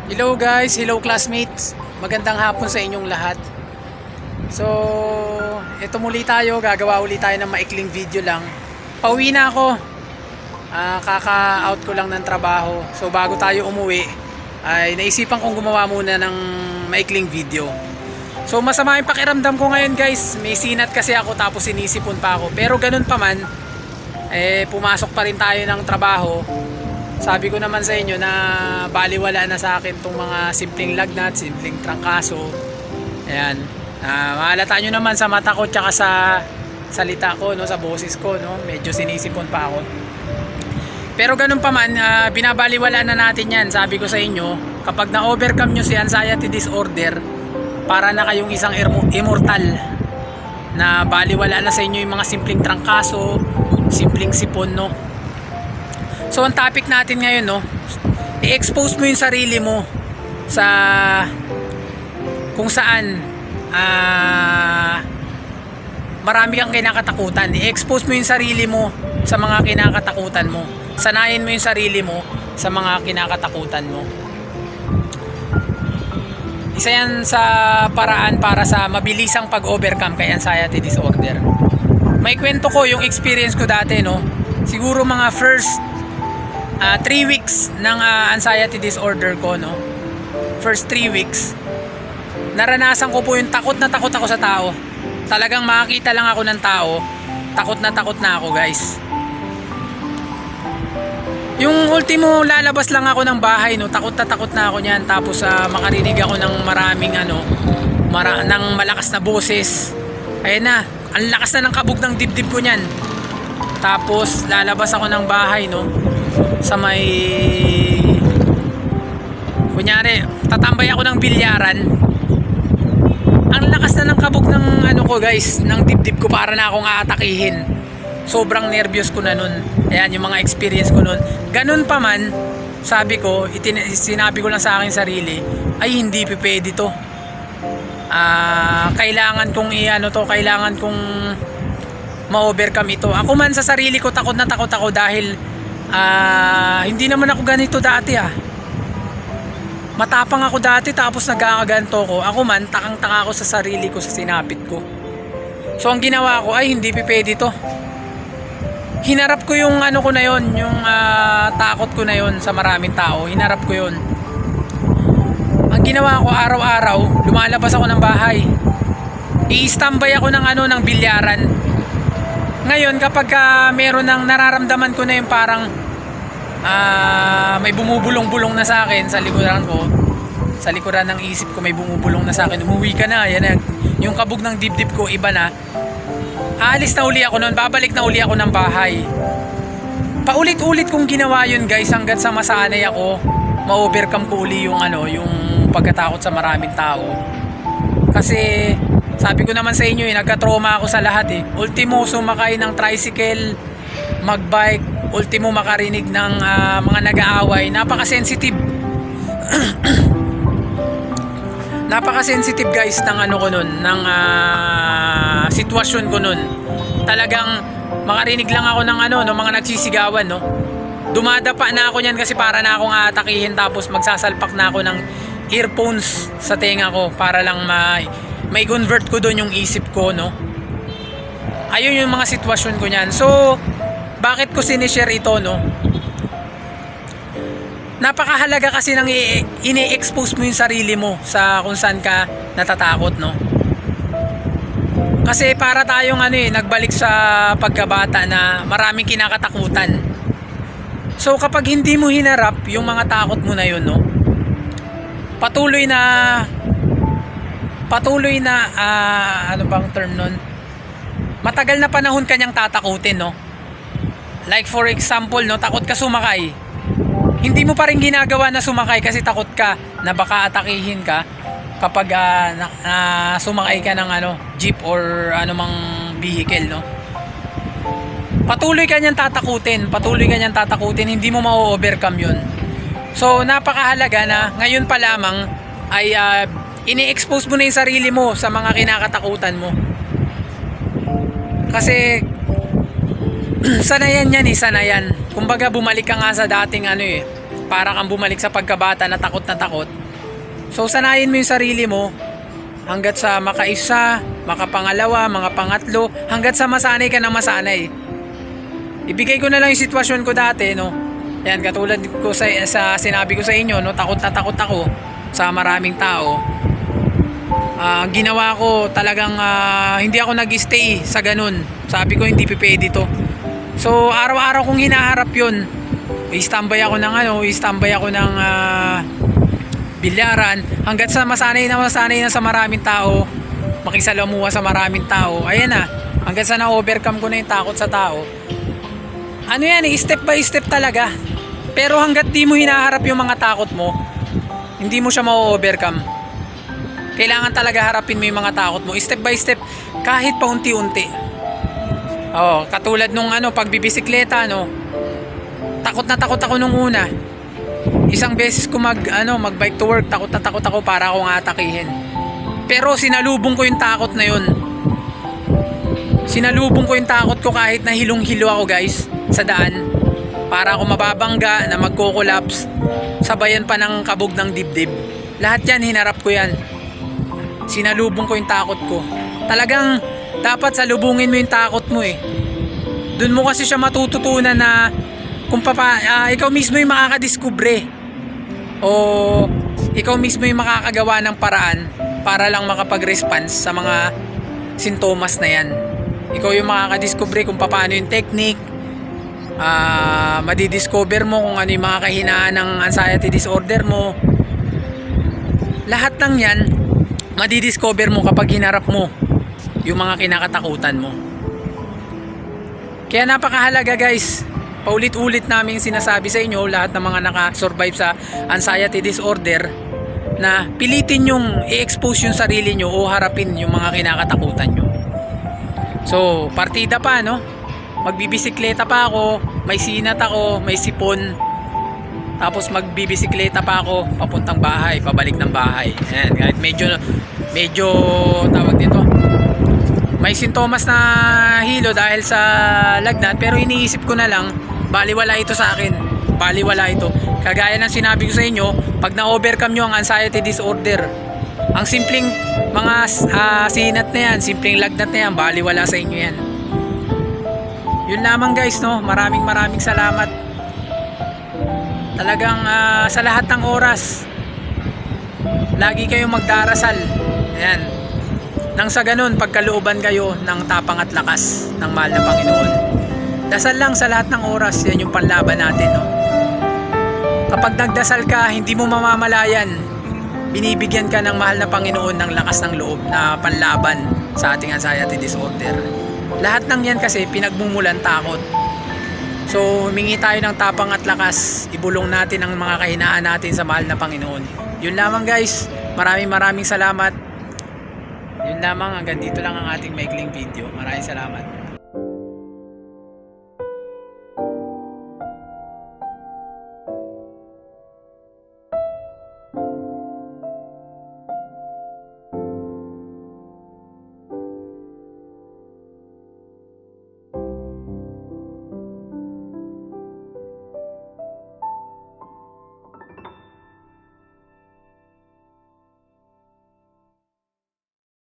Hello guys, hello classmates. Magandang hapon sa inyong lahat. So, ito muli tayo, gagawa ulit tayo ng maikling video lang. Pauwi na ako. Kaka-out ko lang ng trabaho. So, bago tayo umuwi, ay naisipan kong gumawa muna ng maikling video. So, masama yung pakiramdam ko ngayon guys. May sinat kasi ako tapos sinisipon pa ako. Pero ganun pa man, pumasok pa rin tayo ng trabaho. Sabi ko naman sa inyo na baliwala na sa akin tong mga simpleng lagnat, simpleng trangkaso. Ayan. Mahalata nyo naman sa mata ko tsaka sa salita ko, no, sa boses ko, no. Medyo sinisipon pa ako. Pero ganun pa man, binabaliwala na natin yan. Sabi ko sa inyo, kapag na-overcome nyo si anxiety disorder, para na kayong isang immortal na baliwala na sa inyo yung mga simpleng trangkaso, simpleng sipon, no. So ang topic natin ngayon, no, i-expose mo yung sarili mo sa kung saan marami kang kinakatakutan. I-expose mo yung sarili mo sa mga kinakatakutan mo. Sanayin mo yung sarili mo sa mga kinakatakutan mo. Isa yan sa paraan para sa mabilisang pag-overcome kay anxiety disorder. May kwento ko yung experience ko dati, no. Siguro mga first 3 weeks ng anxiety disorder ko, no. First 3 weeks, naranasan ko po yung takot na takot ako sa tao. Talagang makakita lang ako ng tao, takot na ako, guys. Yung ultimo, lalabas lang ako ng bahay, no, takot na ako niyan. Tapos makarinig ako ng maraming ng malakas na boses. Ayun na, ang lakas na ng kabog ng dibdib ko niyan. Tapos lalabas ako ng bahay, no, sa may, kunyari tatambay ako ng bilyaran. Ang lakas na ng kabog ng ko, guys, ng dibdib ko, para na akong aatakihin. Sobrang nervyos ko na nun. Ayan yung mga experience ko nun. Ganun pa man, sabi ko, sinabi ko lang sa aking sarili, ay hindi pwede to. Kailangan kong kailangan kong ma-overcome ito. Ako man sa sarili ko, takot na takot ako dahil hindi naman ako ganito dati. Matapang ako dati tapos nagkakaganto ko. Ako man, takang-taka ako sa sarili ko, sa sinapit ko. So ang ginawa ko ay hindi pwede to. Hinarap ko yung ko na yon, yung takot ko na yon sa maraming tao. Hinarap ko yon. Ang ginawa ko, araw-araw lumalabas ako ng bahay. I-standby ako ng bilyaran. Ngayon kapag meron ng nararamdaman ko na yung parang may bumubulong-bulong na sa akin sa likuran ko, sa likuran ng isip ko may bumubulong na sa akin, umuwi ka na, yan, yung kabog ng dibdib ko iba na, aalis na uli ako noon, babalik na uli ako ng bahay. Paulit-ulit kong ginawa yun, guys, hanggat sa masanay ako, ma-overcome ko uli yung yung pagkatakot sa maraming tao. Kasi sabi ko naman sa inyo, nagka-trauma ako sa lahat. Ultimo, sumakay ng tricycle, magbike, ultimo makarinig ng mga nag-aaway. Napaka-sensitive. Napaka-sensitive, guys, ng ko nun, ng sitwasyon ko nun. Talagang makarinig lang ako ng ng mga nagsisigawan, no. Dumadapa na ako niyan kasi para na akong aatakihin, tapos magsasalpak na ako ng earphones sa tenga ko para lang may convert ko doon yung isip ko, no. Ayun yung mga sitwasyon ko niyan. So bakit ko sinishare ito, no? Napakahalaga kasi nang ini-expose mo yung sarili mo sa kung saan ka natatakot, no? Kasi para tayong nagbalik sa pagkabata na maraming kinakatakutan. So kapag hindi mo hinarap yung mga takot mo na yun, no, patuloy na ano bang term nun, matagal na panahon kanyang tatakutin, no. Like for example, no, takot ka sumakay, hindi mo pa rin ginagawa na sumakay kasi takot ka na baka atakihin ka kapag sumakay ka ng jeep or anumang vehicle, no. Patuloy ka niyang tatakutin, hindi mo ma-overcome yun. So napakahalaga na ngayon pa lamang ay ini-expose mo na yung sarili mo sa mga kinakatakutan mo. Kasi sanayan yan. Kumbaga bumalik ka nga sa dating para kang bumalik sa pagkabata na takot na takot. So sanayin mo yung sarili mo hanggat sa makaisa, makapangalawa, mga pangatlo, hanggat sa masanay ka na masanay. Ibigay ko na lang yung sitwasyon ko dati, no. Yan, katulad ko sa sinabi ko sa inyo, no, takot na takot ako sa maraming tao. Ang ginawa ko talagang hindi ako nag-stay sa ganun. Sabi ko hindi pwede to. So araw-araw kong hinaharap yun. I-standby ako ng bilyaran hanggat sa masanay na sa maraming tao, makisalamuha sa maraming tao. Ayan na, hanggang sa na-overcome ko na yung takot sa tao. Ano yan, step by step talaga. Pero hanggat di mo hinaharap yung mga takot mo, hindi mo siya ma-overcome. Kailangan talaga harapin mo yung mga takot mo, step by step, kahit paunti-unti. Katulad nung pagbibisikleta, takot na takot ako nung una. Isang beses ko mag-bike to work, takot na takot ako para akong atakihin. Pero sinalubong ko yung takot na yun. Sinalubong ko yung takot ko kahit na hilong-hilo ako, guys, sa daan. Para ako mababangga na magko-collapse. Sabayan pa ng kabog ng dibdib. Lahat yan, hinarap ko yan. Sinalubong ko yung takot ko. Talagang dapat salubungin mo yung takot mo eh. Doon mo kasi siya matututunan na kung ikaw mismo yung makakadiskubre o ikaw mismo yung makakagawa ng paraan para lang makapag-response sa mga sintomas na yan. Ikaw yung makakadiskubre kung paano yung technique. Madidiscover mo kung ano yung mga kahinaan ng anxiety disorder mo. Lahat ng yan madidiscover mo kapag hinarap mo yung mga kinakatakutan mo. Kaya napakahalaga, guys, paulit-ulit namin sinasabi sa inyo, lahat ng mga nakasurvive sa anxiety disorder, na pilitin yung i-expose yung sarili nyo o harapin yung mga kinakatakutan nyo. So partida pa, magbibisikleta pa ako, may sinat ako, may sipon, tapos magbibisikleta pa ako papuntang bahay, pabalik ng bahay. Ayan, kahit medyo tawag dito, may sintomas na hilo dahil sa lagnat, pero iniisip ko na lang, baliwala ito sa akin. Baliwala ito. Kagaya ng sinabi ko sa inyo, pag na-overcome nyo ang anxiety disorder, ang simpleng mga sinat na yan, simpleng lagnat na yan, baliwala sa inyo yan. Yun lamang, guys, maraming salamat. Talagang sa lahat ng oras, lagi kayong magdarasal. Ayan. Nang sa ganun, pagkalooban kayo ng tapang at lakas ng mahal na Panginoon. Dasal lang sa lahat ng oras, yan yung panlaban natin. Kapag nagdasal ka, hindi mo mamamalayan, binibigyan ka ng mahal na Panginoon ng lakas ng loob na panlaban sa ating anxiety disorder. Lahat ng yan kasi pinagmumulan takot. So humingi tayo ng tapang at lakas, ibulong natin ang mga kahinaan natin sa mahal na Panginoon. Yun lamang, guys, maraming salamat. Yun lamang, hanggang dito lang ang ating maikling video. Maraming salamat.